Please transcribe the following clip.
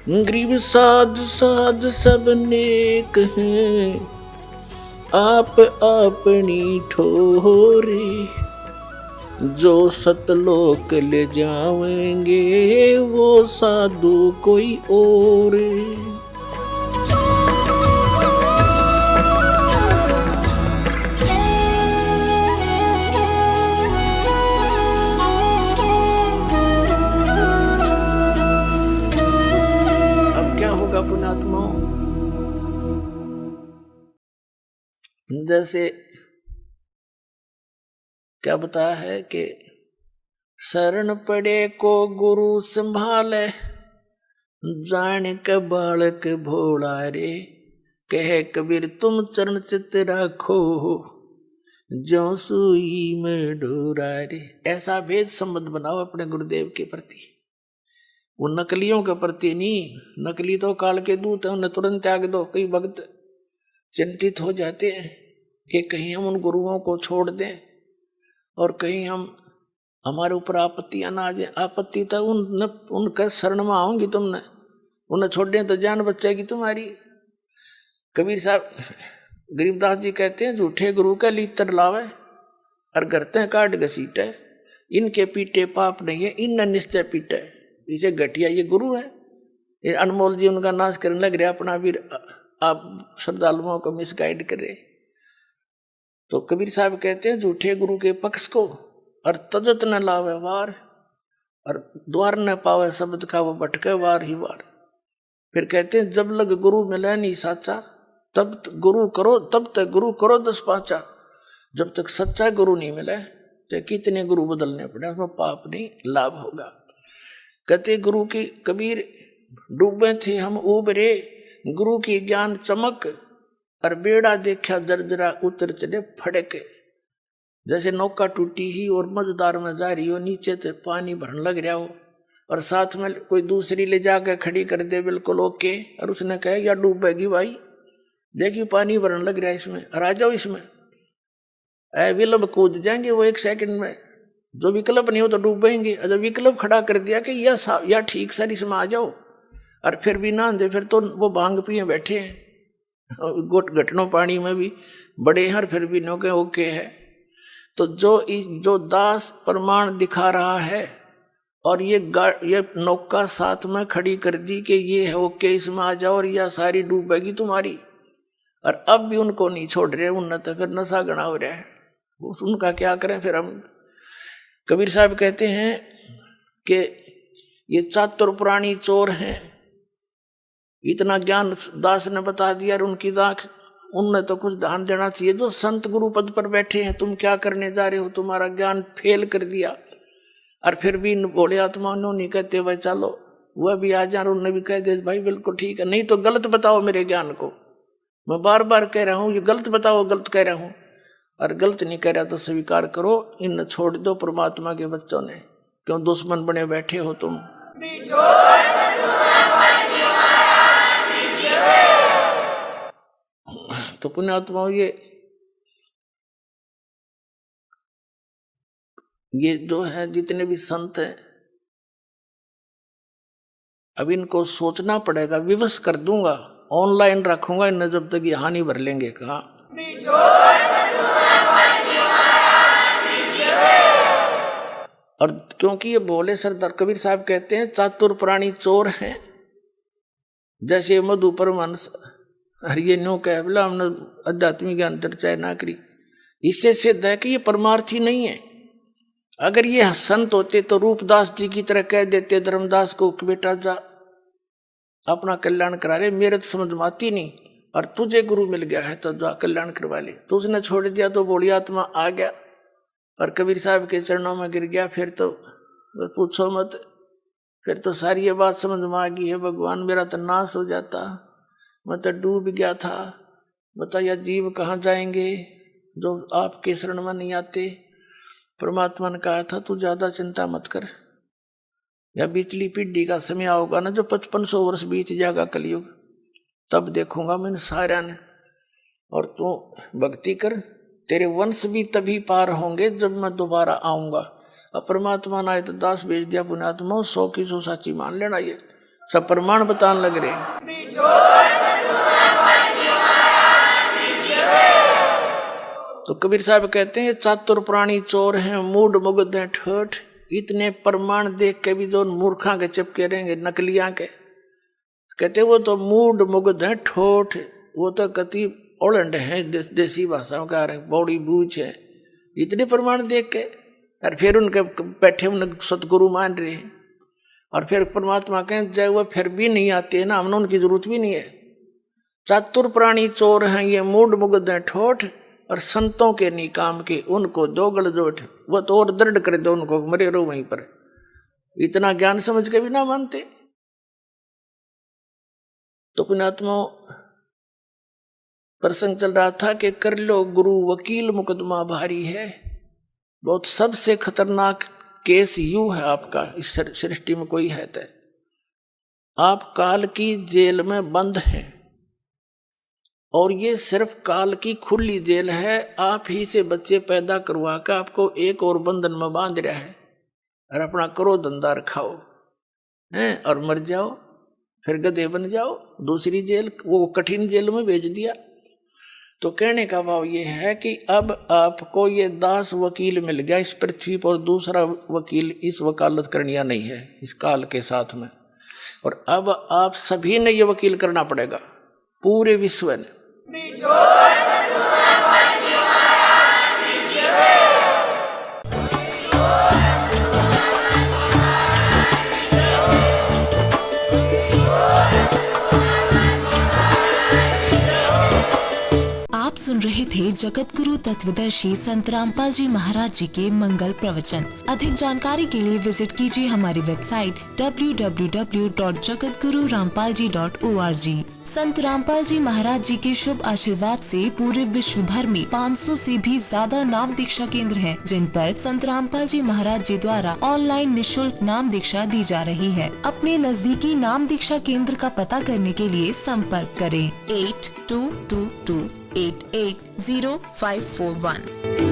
गरीब साध साध सब नेक हैं, आप अपनी ठोरे। जो सतलोक ले जाएंगे वो साधु कोई और। अब क्या होगा पुण्यात्माओं, जैसे क्या बताया है कि शरण पड़े को गुरु संभाले, जान के बालक भोला रे। कहे कबीर तुम चरण चित राखो, ज्यों सुई में डोरा रे। ऐसा भेद संबंध बनाओ अपने गुरुदेव के प्रति, वो नकलियों के प्रति नहीं। नकली तो काल के दूत है, उन्हें तुरंत त्याग दो। कई भक्त चिंतित हो जाते हैं कि कहीं हम उन गुरुओं को छोड़ दें और कहीं हमारे ऊपर आपत्तियां ना आ जाए। आपत्ति तो उनका शरण में आऊंगी तुमने, उन्हें छोड़ दें तो जान बचेगी तुम्हारी। कबीर साहब गरीबदास जी कहते हैं, झूठे गुरु का लीतर लावे और करते काट घसीटे, इनके पीटे पाप नहीं है, इन निश्चय पीटे। इसे घटिया ये गुरु है, ये अनमोल जी उनका नाश करने लग रहे, अपना भी आप श्रद्धालुओं को मिसगाइड कर रहे। तो कबीर साहब कहते हैं, झूठे गुरु के पक्ष को और तजत न लावे वार, और द्वार न पावे शब्द का वो भटके वार ही वार। फिर कहते हैं, जब लग गुरु मिले नहीं साचा, तब गुरु करो, तब तक गुरु करो 10 पाँचा। जब तक सच्चा गुरु नहीं मिले तो कितने गुरु बदलने पड़े, उसमें पाप नहीं लाभ होगा। कहते गुरु की कबीर डूबे थे हम उबरे, गुरु की ज्ञान चमक, और बेड़ा देखा दरदरा उतर चले फड़के। जैसे नौका टूटी ही और मझदार में जा रही हो, नीचे से पानी भरने लग रहा हो और साथ में कोई दूसरी ले जाकर खड़ी कर दे बिल्कुल ओके, और उसने कहा या डूबेगी भाई, देखिए पानी भरने लग रहा है इसमें, और आ जाओ इसमें। विकल्प कूद जाएंगे वो 1 सेकंड में। जो विकल्प नहीं हो तो डूबेंगे। जब विकल्प खड़ा कर दिया कि या ठीक सर इसमें आ जाओ, और फिर भी ना दे, फिर तो वो भांग पिए बैठे हैं। घटनों पानी में भी बड़े हैं, फिर भी नो के ओके है। तो जो दास प्रमाण दिखा रहा है और ये नौका साथ में खड़ी कर दी कि ये है ओके इसमें आ जाओ, और यह सारी डूबेगी तुम्हारी, और अब भी उनको नहीं छोड़ रहे, उनने तो फिर नशा गणा हो रहा है। उनका क्या करें फिर हम। कबीर साहब कहते हैं कि ये चातुर पुराणी चोर हैं, इतना ज्ञान दास ने बता दिया, और उनकी दाख उनने तो कुछ ध्यान देना चाहिए। जो संत गुरु पद पर बैठे हैं, तुम क्या करने जा रहे हो, तुम्हारा ज्ञान फेल कर दिया। और फिर भी बोले आत्मा नहीं कहते भाई चलो वह भी आ जा, उन्होंने भी कह दे भाई बिल्कुल ठीक है, नहीं तो गलत बताओ मेरे ज्ञान को। मैं बार बार कह रहा हूँ ये गलत बताओ, गलत कह रहा हूँ, और गलत नहीं कह रहा तो स्वीकार करो। इन छोड़ दो परमात्मा के बच्चों ने, क्यों दुश्मन बने बैठे हो तुम। तो पुण्यात्माओं ये जो है जितने भी संत हैं, अब इनको सोचना पड़ेगा। विवश कर दूंगा, ऑनलाइन रखूंगा इन्हें जब तक ये हानि भर लेंगे। कहा और क्योंकि ये भोले सरदार कबीर साहब कहते हैं चातुर प्राणी चोर हैं, जैसे मधु परमहंस हरिये नो कह बोला हमने आध्यात्मिक ज्ञान चर्चा ना करी। इससे सिद्ध है कि ये परमार्थी नहीं है। अगर ये संत होते तो रूपदास जी की तरह कह देते धर्मदास को कि बेटा जा अपना कल्याण करा ले, मेरे तो समझ में आती नहीं, और तुझे गुरु मिल गया है तो जा कल्याण करवा ले। तो उसने छोड़ दिया तो बोली आत्मा आ गया और कबीर साहब के चरणों में गिर गया। फिर तो पूछो मत, फिर तो सारी ये बात समझ में आ गई है, भगवान मेरा तो नाश हो जाता, मैं तो डूब गया था। बताइए जीव कहाँ जाएंगे जो आपके शरण में नहीं आते। परमात्मा ने कहा था तू ज्यादा चिंता मत कर, या बीचली पीढ़ी का समय आओगा ना जो 5500 वर्ष बीत जाएगा कलयुग, तब देखूंगा मैं सारा ने, और तू भक्ति कर, तेरे वंश भी तभी पार होंगे जब मैं दोबारा आऊंगा। अब परमात्मा ने आए तो दास भेज दिया पुण्यात्मा, 100 की 100 साची मान लेना ये, सब प्रमाण बताने लग रहे। तो कबीर साहब कहते हैं चातुर प्राणी चोर हैं, मूड मुग्ध हैं ठोठ। इतने प्रमाण देख के भी जो मूर्खा के चिपके रहेंगे नकलिया के, कहते वो तो मूड मुग्ध हैं ठोठ, वो तो कति ओलंड है, देसी भाषा में कह रहे बौड़ी बूझ है। इतने प्रमाण देख के और फिर उनके बैठे उन्हें सतगुरु मान रहे हैं, और फिर परमात्मा कहें जय वो फिर भी नहीं आते हैं ना, हमने उनकी जरूरत भी नहीं है। चातुर प्राणी चोर हैं ये, मूड मुग्ध हैं ठोठ, और संतों के नहीं काम के, उनको दो गलजोट। वो तो और दृढ़ कर दो उनको, मरे रहो वहीं पर। इतना ज्ञान समझ के भी ना मानते। तो पुण्यात्मा प्रसंग चल रहा था कि कर लो गुरु वकील मुकदमा भारी है। बहुत सबसे खतरनाक केस यू है आपका इस सृष्टि में कोई है तो आप काल की जेल में बंद हैं, और ये सिर्फ काल की खुली जेल है। आप ही से बच्चे पैदा करवा कर आपको एक और बंधन में बांध रहा है, और अपना करो धंधा रखाओ हैं, और मर जाओ फिर गधे बन जाओ, दूसरी जेल वो कठिन जेल में भेज दिया। तो कहने का भाव ये है कि अब आपको ये दास वकील मिल गया इस पृथ्वी पर, दूसरा वकील इस वकालत करनिया नहीं है इस काल के साथ में। और अब आप सभी ने ये वकील करना पड़ेगा पूरे विश्व ने। आप सुन रहे थे जगत गुरु तत्वदर्शी संत रामपाल जी महाराज जी के मंगल प्रवचन। अधिक जानकारी के लिए विजिट कीजिए हमारी वेबसाइट www.jagatgururampalji.org। संत रामपाल जी महाराज जी के शुभ आशीर्वाद से पूरे विश्व भर में 500 से भी ज्यादा नाम दीक्षा केंद्र हैं, जिन पर संत रामपाल जी महाराज जी द्वारा ऑनलाइन निशुल्क नाम दीक्षा दी जा रही है। अपने नजदीकी नाम दीक्षा केंद्र का पता करने के लिए संपर्क करें 8222880541।